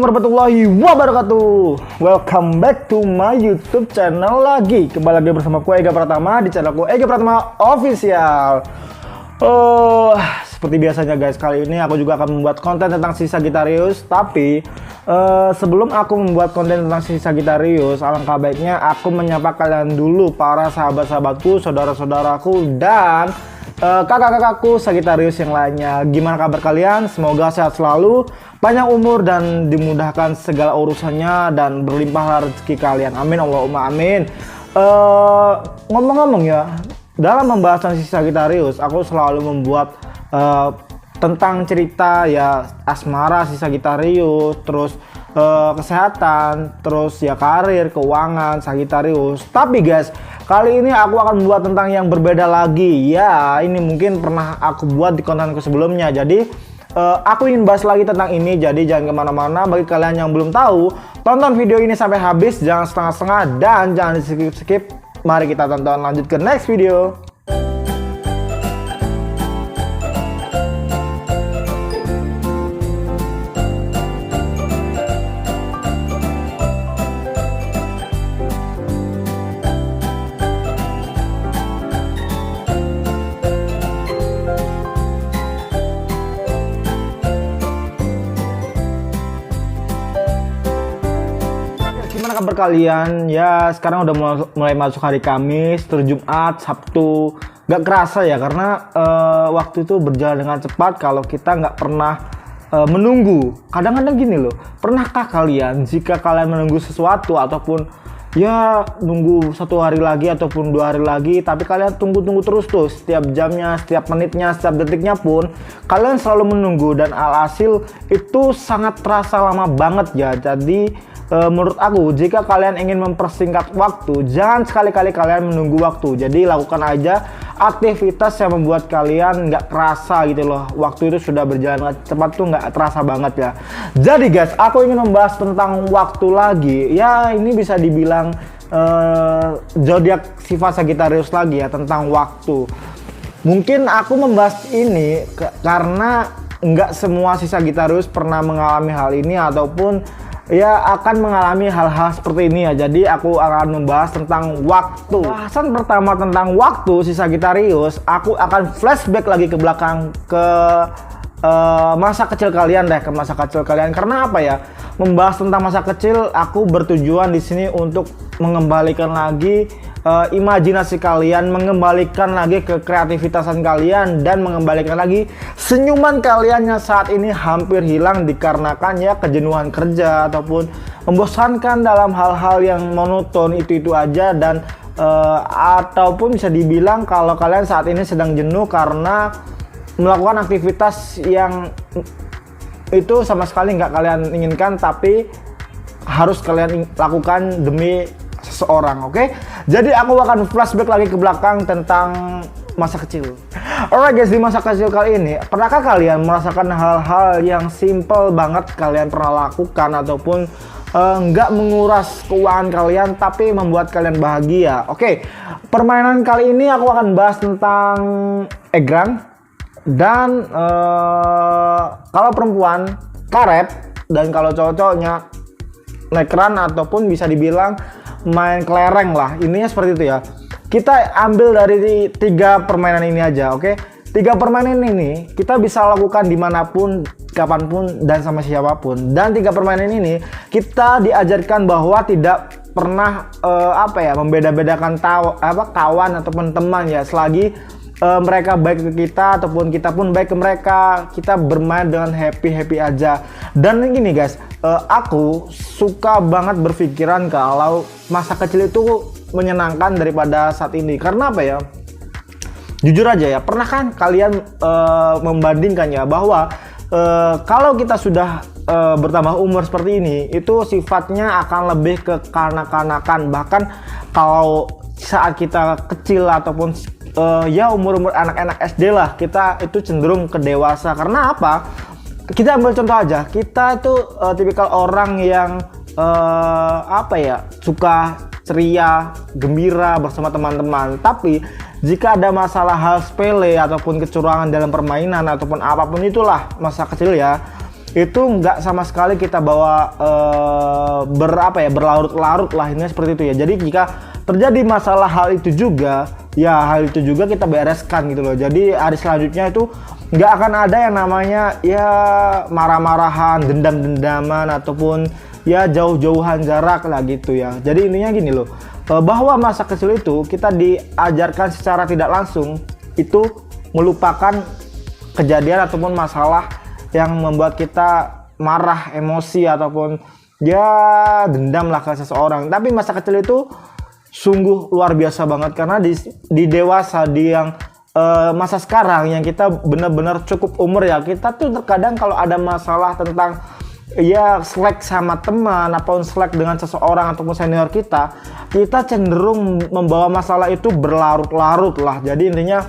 Assalamualaikum warahmatullahi wabarakatuh. Welcome back to my YouTube channel lagi. Kembali lagi bersama aku Ega Pratama di channelku Ega Pratama Official. Seperti biasanya guys, kali ini aku juga akan membuat konten tentang si Sagittarius. Tapi sebelum aku membuat konten tentang si Sagittarius, alangkah baiknya aku menyapa kalian dulu, para sahabat-sahabatku, saudara-saudaraku, dan kakak-kakakku Sagittarius yang lainnya. Gimana kabar kalian? Semoga sehat selalu, panjang umur, dan dimudahkan segala urusannya, dan berlimpah rezeki kalian. Amin, Allahumma amin. Ngomong-ngomong ya, dalam pembahasan si Sagittarius, aku selalu membuat tentang cerita ya asmara si Sagittarius, terus kesehatan, terus ya karir, keuangan Sagittarius. Tapi guys, kali ini aku akan membuat tentang yang berbeda lagi. Ya, ini mungkin pernah aku buat di kontenku sebelumnya. Jadi aku ingin bahas lagi tentang ini. Jadi jangan kemana-mana. Bagi kalian yang belum tahu, tonton video ini sampai habis, jangan setengah-setengah, dan jangan di skip-skip. Mari kita tonton lanjut ke next video. Gimana kabar kalian? Ya, sekarang udah mulai masuk hari Kamis, terus Jumat, Sabtu. Gak kerasa ya, karena waktu itu berjalan dengan cepat kalau kita nggak pernah menunggu. Kadang-kadang gini loh, pernahkah kalian jika kalian menunggu sesuatu ataupun ya nunggu 1 hari lagi ataupun 2 hari lagi, tapi kalian tunggu-tunggu terus tuh, setiap jamnya, setiap menitnya, setiap detiknya pun kalian selalu menunggu, dan alhasil itu sangat terasa lama banget ya. Jadi menurut aku, jika kalian ingin mempersingkat waktu, jangan sekali-kali kalian menunggu waktu. Jadi lakukan aja aktivitas yang membuat kalian nggak kerasa gitu loh. Waktu itu sudah berjalan cepat tuh nggak terasa banget ya. Jadi guys, aku ingin membahas tentang waktu lagi. Ya, ini bisa dibilang zodiak sifat Sagittarius lagi ya, tentang waktu. Mungkin aku membahas ini karena nggak semua si Sagittarius pernah mengalami hal ini ataupun ya akan mengalami hal-hal seperti ini ya. Jadi aku akan membahas tentang waktu. Bahasan pertama tentang waktu si Sagittarius, aku akan flashback lagi ke belakang, ke masa kecil kalian deh, ke masa kecil kalian. Karena apa ya? Membahas tentang masa kecil, aku bertujuan di sini untuk mengembalikan lagi imajinasi kalian, mengembalikan lagi ke kreativitasan kalian, dan mengembalikan lagi senyuman kalian yang saat ini hampir hilang dikarenakan ya kejenuhan kerja ataupun membosankan dalam hal-hal yang monoton itu aja, dan ataupun bisa dibilang kalau kalian saat ini sedang jenuh karena melakukan aktivitas yang itu sama sekali nggak kalian inginkan tapi harus kalian lakukan demi seseorang. Oke? Jadi aku akan flashback lagi ke belakang tentang masa kecil. Alright guys, di masa kecil kali ini, pernahkah kalian merasakan hal-hal yang simple banget kalian pernah lakukan ataupun nggak menguras keuangan kalian tapi membuat kalian bahagia? Oke, permainan kali ini aku akan bahas tentang egrang, dan kalau perempuan karet, dan kalau cowok-cowoknya nekran ataupun bisa dibilang main kelereng lah. Ininya seperti itu ya. Kita ambil dari 3 permainan ini aja, oke? 3 permainan ini kita bisa lakukan dimanapun, kapanpun, dan sama siapapun. Dan 3 permainan ini kita diajarkan bahwa tidak pernah membeda-bedakan kawan ataupun teman ya, selagi mereka baik ke kita ataupun kita pun baik ke mereka. Kita bermain dengan happy aja. Dan gini guys, aku suka banget berpikiran kalau masa kecil itu menyenangkan daripada saat ini. Karena apa ya, jujur aja ya, pernah kan kalian membandingkan ya bahwa kalau kita sudah bertambah umur seperti ini, itu sifatnya akan lebih ke kanak-kanakan. Bahkan kalau saat kita kecil ataupun ya umur-umur anak-anak SD lah, kita itu cenderung ke dewasa. Karena apa? Kita ambil contoh aja, kita itu tipikal orang yang suka ceria, gembira bersama teman-teman. Tapi jika ada masalah hal sepele ataupun kecurangan dalam permainan ataupun apapun itulah masa kecil ya, itu nggak sama sekali kita bawa berlarut-larut lah, ini seperti itu ya. Jadi jika terjadi masalah hal itu juga kita bereskan gitu loh. Jadi hari selanjutnya itu nggak akan ada yang namanya ya marah-marahan, dendam-dendaman ataupun ya jauh-jauhan jarak lah gitu ya. Jadi intinya gini loh, bahwa masa kecil itu kita diajarkan secara tidak langsung itu melupakan kejadian ataupun masalah yang membuat kita marah, emosi ataupun ya dendam lah ke seseorang. Tapi masa kecil itu sungguh luar biasa banget, karena di dewasa, di yang masa sekarang yang kita benar-benar cukup umur ya, kita tuh terkadang kalau ada masalah tentang ya slack sama teman ataupun slack dengan seseorang ataupun senior kita cenderung membawa masalah itu berlarut-larut lah. Jadi intinya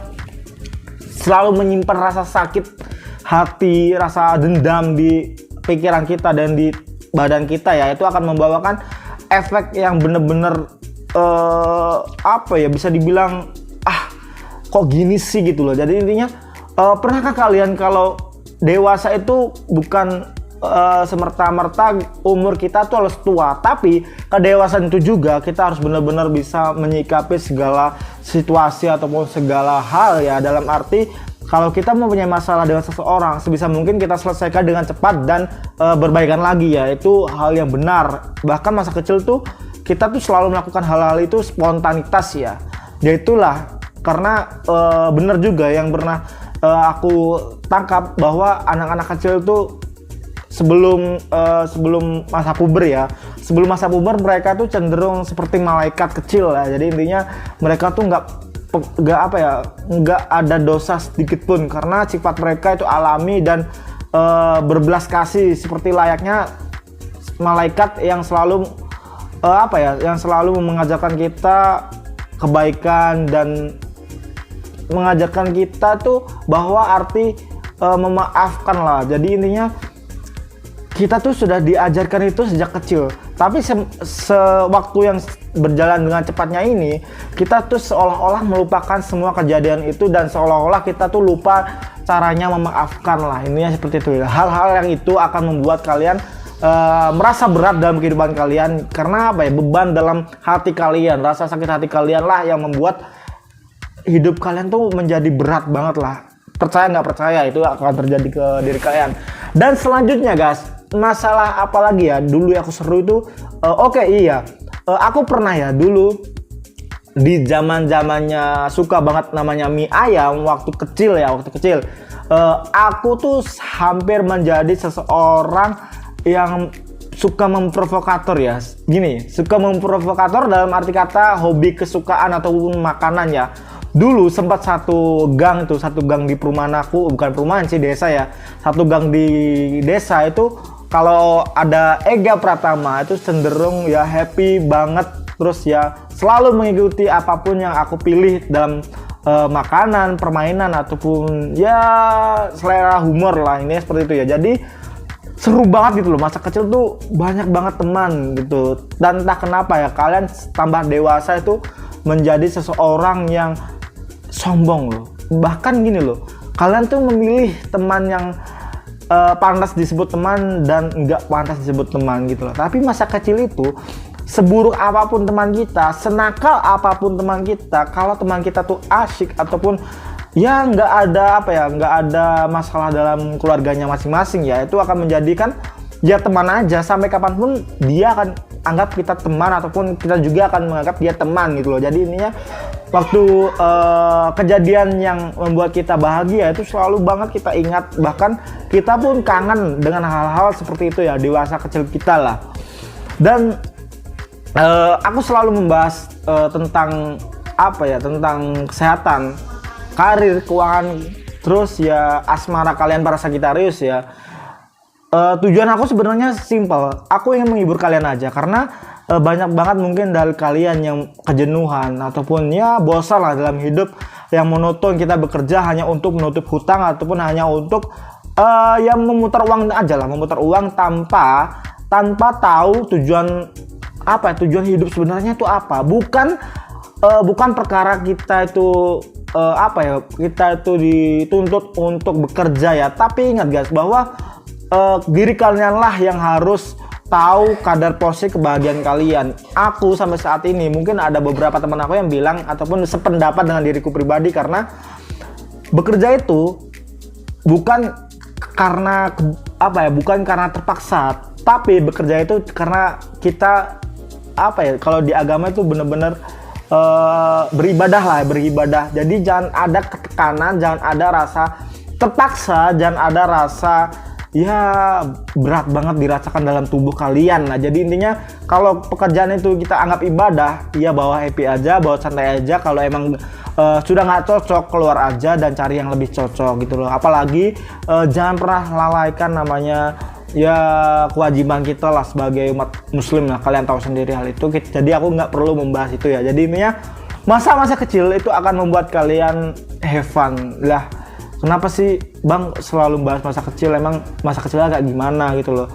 selalu menyimpan rasa sakit hati, rasa dendam di pikiran kita dan di badan kita ya. Itu akan membawakan efek yang bener-bener bisa dibilang kok gini sih gitu loh. Jadi intinya pernahkah kalian kalau dewasa itu bukan semerta-merta umur kita tuh harus tua, tapi kedewasaan itu juga kita harus benar-benar bisa menyikapi segala situasi ataupun segala hal ya. Dalam arti kalau kita mempunyai masalah dengan seseorang, sebisa mungkin kita selesaikan dengan cepat dan berbaikan lagi ya. Itu hal yang benar. Bahkan masa kecil tuh kita tuh selalu melakukan hal-hal itu spontanitas ya. Ya itulah, karena benar juga yang pernah aku tangkap bahwa anak-anak kecil tuh sebelum masa puber ya, sebelum masa puber mereka tuh cenderung seperti malaikat kecil ya. Jadi intinya mereka tuh nggak ada dosa sedikit pun, karena sifat mereka itu alami dan berbelas kasih seperti layaknya malaikat yang selalu yang selalu mengajarkan kita kebaikan dan mengajarkan kita tuh bahwa arti memaafkan lah. Jadi intinya kita tuh sudah diajarkan itu sejak kecil, tapi sewaktu yang berjalan dengan cepatnya ini, kita tuh seolah-olah melupakan semua kejadian itu dan seolah-olah kita tuh lupa caranya memaafkan lah. Intinya seperti itu ya. Hal-hal yang itu akan membuat kalian merasa berat dalam kehidupan kalian, karena beban dalam hati kalian, rasa sakit hati kalian lah yang membuat hidup kalian tuh menjadi berat banget lah. Percaya nggak percaya, itu akan terjadi ke diri kalian. Dan selanjutnya guys, masalah apa lagi ya dulu aku seru itu aku pernah ya dulu di zamannya suka banget namanya mie ayam waktu kecil. Aku tuh hampir menjadi seseorang yang suka memprovokator ya. Gini, suka memprovokator dalam arti kata hobi kesukaan ataupun makanan ya. Dulu sempat satu gang di perumahan aku, bukan perumahan sih, desa ya. Satu gang di desa itu kalau ada Ega Pratama itu cenderung ya happy banget, terus ya selalu mengikuti apapun yang aku pilih dalam makanan, permainan ataupun ya selera humor lah, ini seperti itu ya. Jadi seru banget gitu loh, masa kecil tuh banyak banget teman gitu. Dan entah kenapa ya kalian tambah dewasa itu menjadi seseorang yang sombong loh. Bahkan gini loh, kalian tuh memilih teman yang pantas disebut teman dan nggak pantas disebut teman gitu loh. Tapi masa kecil itu seburuk apapun teman kita, senakal apapun teman kita, kalau teman kita tuh asyik ataupun ya nggak ada masalah dalam keluarganya masing-masing ya, itu akan menjadikan ya teman aja. Sampai kapanpun dia akan anggap kita teman ataupun kita juga akan menganggap dia teman gitu loh. Jadi intinya waktu kejadian yang membuat kita bahagia itu selalu banget kita ingat, bahkan kita pun kangen dengan hal-hal seperti itu ya dewasa kecil kita lah. Dan aku selalu membahas tentang tentang kesehatan, karir, keuangan, terus ya asmara kalian para Sagitarius ya. Tujuan aku sebenarnya simpel, aku ingin menghibur kalian aja, karena banyak banget mungkin dari kalian yang kejenuhan ataupun ya bosan lah dalam hidup yang monoton. Kita bekerja hanya untuk menutup hutang ataupun hanya untuk ya memutar uang aja lah, memutar uang tanpa tahu tujuan hidup sebenarnya itu apa. Bukan perkara kita itu kita itu dituntut untuk bekerja ya, tapi ingat guys bahwa diri kalian lah yang harus tahu kadar porsi kebahagiaan kalian. Aku sampai saat ini mungkin ada beberapa teman aku yang bilang ataupun sependapat dengan diriku pribadi, karena bekerja itu bukan karena bukan karena terpaksa, tapi bekerja itu karena kita kalau di agama itu benar-benar beribadah. Jadi jangan ada ketekanan, jangan ada rasa terpaksa, jangan ada rasa berat banget dirasakan dalam tubuh kalian. Nah, jadi intinya kalau pekerjaan itu kita anggap ibadah, bawa happy aja, bawa santai aja. Kalau emang sudah nggak cocok, keluar aja dan cari yang lebih cocok gitu loh. Apalagi jangan pernah lalaikan namanya kewajiban kita lah sebagai umat muslim. Nah, kalian tahu sendiri hal itu. Jadi aku nggak perlu membahas itu ya. Jadi intinya masa-masa kecil itu akan membuat kalian have fun lah. Kenapa sih Bang selalu bahas masa kecil? Emang masa kecilnya kayak gimana gitu loh.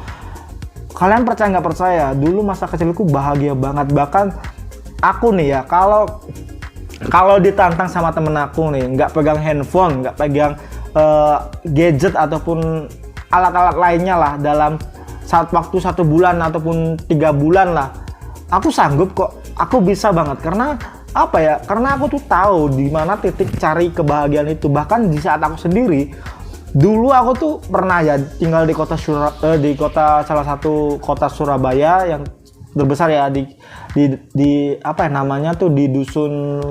Kalian percaya nggak percaya, dulu masa kecilku bahagia banget. Bahkan aku nih ya, kalau ditantang sama temen aku nih, nggak pegang handphone, nggak pegang gadget ataupun alat-alat lainnya lah dalam waktu 1 bulan ataupun 3 bulan lah, aku sanggup kok. Aku bisa banget karena karena aku tuh tahu di mana titik cari kebahagiaan itu. Bahkan di saat aku sendiri, dulu aku tuh pernah tinggal di salah satu kota Surabaya yang terbesar ya, di namanya tuh di dusun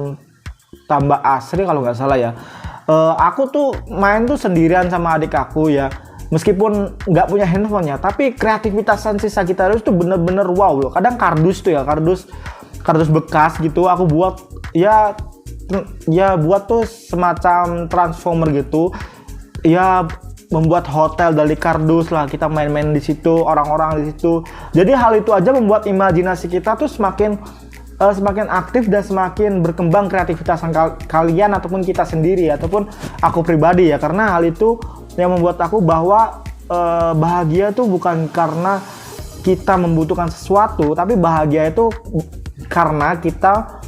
Tambak Asri kalau nggak salah ya. Aku tuh main tuh sendirian sama adik aku ya, meskipun nggak punya handphone ya, tapi kreativitas sisa kita itu bener-bener wow loh. Kadang kardus bekas gitu aku buat buat tuh semacam transformer gitu ya, membuat hotel dari kardus lah, kita main-main di situ, orang-orang di situ. Jadi hal itu aja membuat imajinasi kita tuh semakin aktif dan semakin berkembang kreativitas kalian ataupun kita sendiri ataupun aku pribadi ya. Karena hal itu yang membuat aku bahwa bahagia itu bukan karena kita membutuhkan sesuatu, tapi bahagia itu karena kita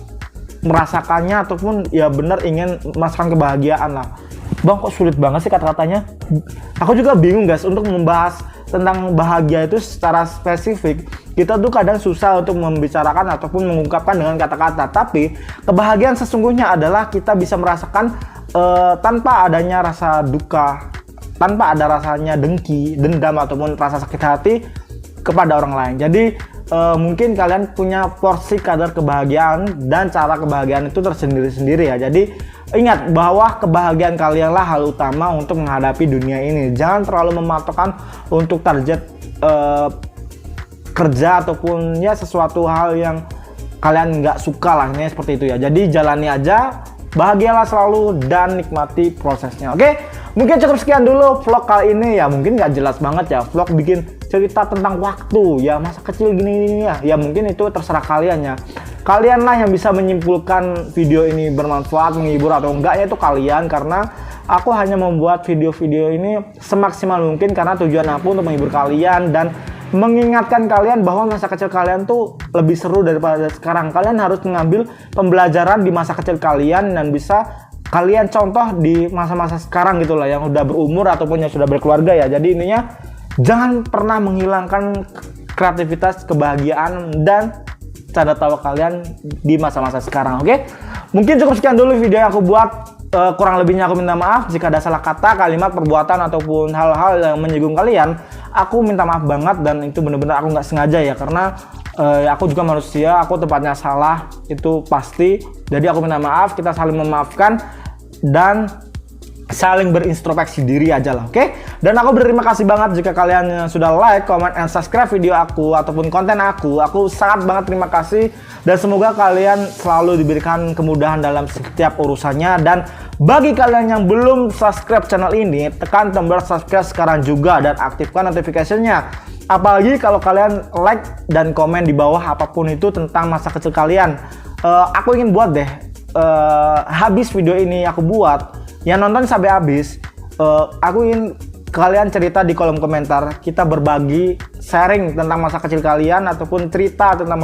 merasakannya ataupun benar ingin merasakan kebahagiaan lah. Bang, kok sulit banget sih kata-katanya? Aku juga bingung guys untuk membahas tentang bahagia itu secara spesifik. Kita tuh kadang susah untuk membicarakan ataupun mengungkapkan dengan kata-kata. Tapi kebahagiaan sesungguhnya adalah kita bisa merasakan tanpa adanya rasa duka, tanpa ada rasanya dengki, dendam ataupun rasa sakit hati kepada orang lain. Jadi mungkin kalian punya porsi kadar kebahagiaan dan cara kebahagiaan itu tersendiri-sendiri ya. Jadi ingat bahwa kebahagiaan kalianlah hal utama untuk menghadapi dunia ini. Jangan terlalu mematokkan untuk target kerja ataupun sesuatu hal yang kalian nggak suka lah, ini seperti itu ya. Jadi jalani aja, bahagialah selalu dan nikmati prosesnya. Oke, mungkin cukup sekian dulu vlog kali ini ya. Mungkin nggak jelas banget ya vlog bikin cerita tentang waktu ya, masa kecil gini ya. Mungkin itu terserah kalian ya. Kalianlah yang bisa menyimpulkan video ini bermanfaat, menghibur atau enggaknya, itu kalian. Karena aku hanya membuat video-video ini semaksimal mungkin karena tujuan aku untuk menghibur kalian dan mengingatkan kalian bahwa masa kecil kalian tuh lebih seru daripada sekarang. Kalian harus mengambil pembelajaran di masa kecil kalian dan bisa kalian contoh di masa-masa sekarang gitu lah, yang udah berumur ataupun yang sudah berkeluarga ya. Jadi intinya jangan pernah menghilangkan kreativitas, kebahagiaan dan canda tawa kalian di masa-masa sekarang. Oke, mungkin cukup sekian dulu video yang aku buat. Kurang lebihnya aku minta maaf jika ada salah kata, kalimat, perbuatan ataupun hal-hal yang menyinggung kalian. Aku minta maaf banget dan itu benar-benar aku nggak sengaja ya, karena aku juga manusia, aku tempatnya salah itu pasti. Jadi aku minta maaf, kita saling memaafkan dan saling berintrospeksi diri aja lah, oke? Dan aku berterima kasih banget jika kalian sudah like, comment, and subscribe video aku ataupun konten aku. Aku sangat banget terima kasih dan semoga kalian selalu diberikan kemudahan dalam setiap urusannya. Dan bagi kalian yang belum subscribe channel ini, tekan tombol subscribe sekarang juga dan aktifkan notifikasinya. Apalagi kalau kalian like dan komen di bawah apapun itu tentang masa kecil kalian. Aku ingin buat deh, habis video ini aku buat, yang nonton sampai habis, aku ingin kalian cerita di kolom komentar. Kita berbagi, sharing tentang masa kecil kalian ataupun cerita tentang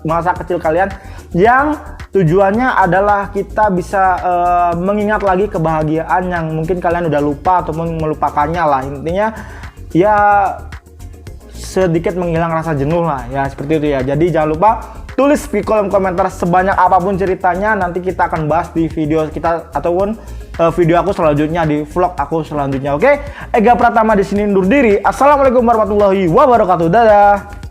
masa kecil kalian yang tujuannya adalah kita bisa mengingat lagi kebahagiaan yang mungkin kalian udah lupa ataupun melupakannya lah. Intinya ya sedikit menghilang rasa jenuh lah ya, seperti itu ya. Jadi jangan lupa tulis di kolom komentar sebanyak apapun ceritanya, nanti kita akan bahas di video kita ataupun video aku selanjutnya, di vlog aku selanjutnya. Oke, Ega Pratama di sini undur diri. Assalamualaikum warahmatullahi wabarakatuh. Dadah.